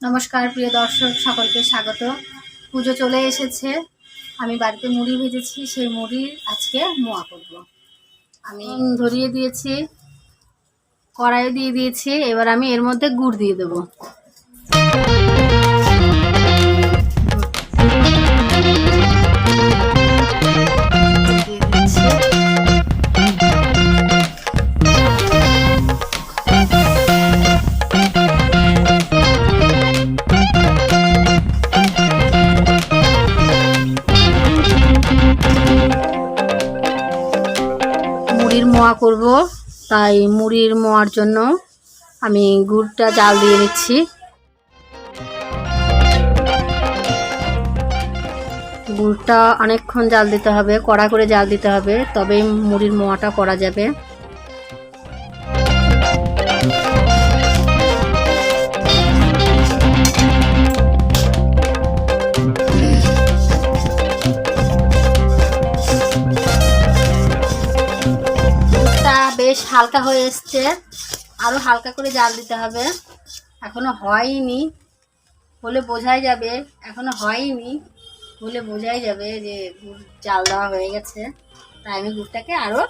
নমস্কার প্রিয় দর্শক, সকলকে স্বাগত। পুজো চলে এসেছে। আমি বাড়িতে মুড়ি ভেজেছি, সেই মুড়ির আজকে মোয়া করব। আমি ধরিয়ে দিয়েছি, কড়াইয়ে দিয়ে দিয়েছি। এবার আমি এর মধ্যে গুড় দিয়ে দেবো। মুড়ির মোয়া করব, তাই মুড়ির মোয়ার জন্য আমি গুড়টা জাল দিয়ে নিচ্ছি। গুড়টা অনেকক্ষণ জাল দিতে হবে, কড়া করে জাল দিতে হবে, তবেই মুড়ির মোয়াটা করা যাবে। বেশ হালকা হয়ে এসছে, আরো হালকা করে জাল দিতে হবে। এখনো হয়নি বলে বোঝাই যাবে, এখনো হয়নি বলে বোঝাই যাবে যে গুড় জাল দেওয়া হয়ে গেছে। তাই আমি গুড়টাকে আরো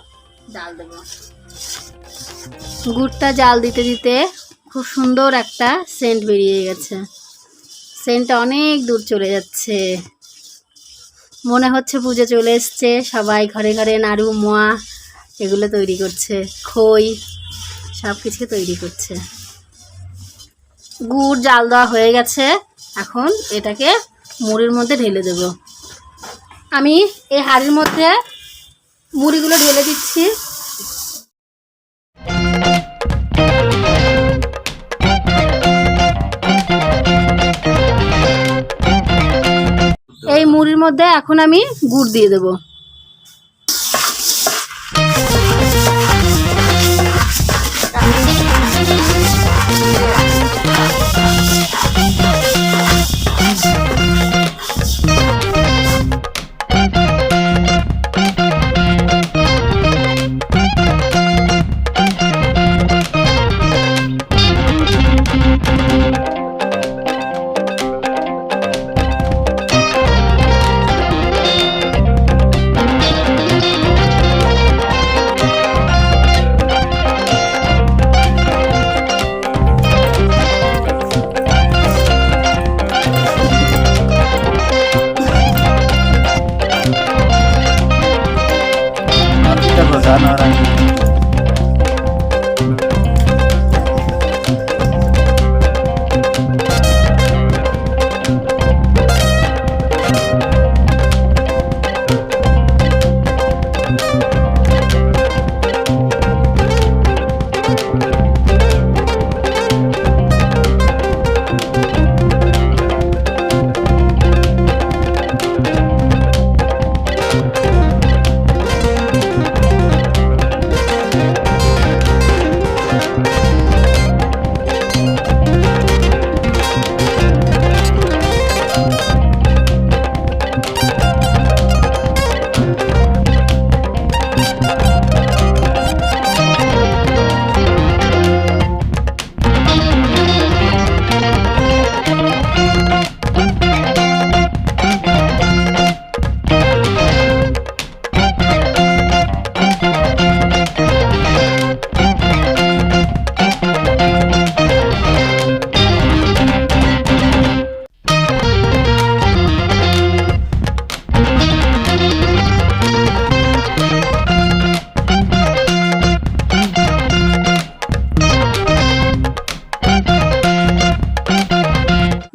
জাল দেব। গুড়টা জাল দিতে দিতে খুব সুন্দর একটা সেন্ট বেরিয়ে গেছে। সেন্টটা অনেক দূর চলে যাচ্ছে, মনে হচ্ছে পুজো চলে এসছে। সবাই ঘরে ঘরে নাড়ু, মোয়া এগুলো তৈরি করছে, খই সব কিছু তৈরি করছে। গুড় জাল দেওয়া হয়ে গেছে, এখন এটাকে মুড়ির মধ্যে ঢেলে দেব। আমি এই হাঁড়ির মধ্যে মুড়িগুলো ঢেলে দিচ্ছি। এই মুড়ির মধ্যে এখন আমি গুড় দিয়ে দেব।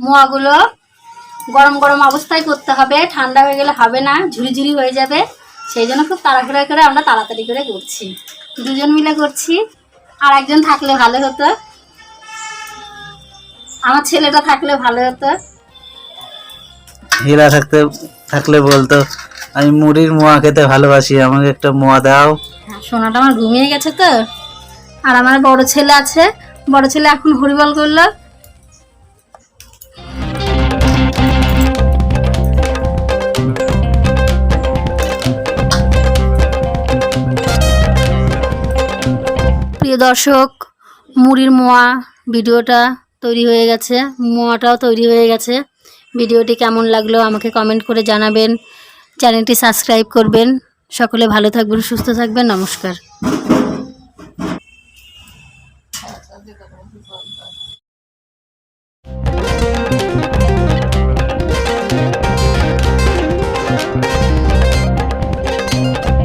মোয়াগুলো গরম গরম অবস্থায় করতে হবে, ঠান্ডা হয়ে গেলে হবে না, ঝুরি ঝুরি হয়ে যাবে। সেই জন্য খুব তাড়াহুড়া করে আমরা তাড়াতাড়ি করে করছি, দুজন মিলে করছি। আর একজন থাকলে ভালো হতো, আমার ছেলেটা থাকলে ভালো হতো। হীরা থাকলে বলতো আমি মুড়ির মোয়া খেতে ভালোবাসি, আমাকে একটা মোয়া দাও। সোনাটা আমার ঘুমিয়ে গেছে তো। আর আমার বড় ছেলে আছে, বড় ছেলে এখন হরিবল করলো। প্রিয় দর্শক, মুড়ির মোয়া ভিডিওটা তৈরি হয়ে গেছে, মোয়াটাও তৈরি হয়ে গেছে। ভিডিওটি কেমন লাগলো আমাকে কমেন্ট করে জানাবেন, চ্যানেলটি সাবস্ক্রাইব করবেন। সকলে ভালো থাকবেন, সুস্থ থাকবেন, নমস্কার।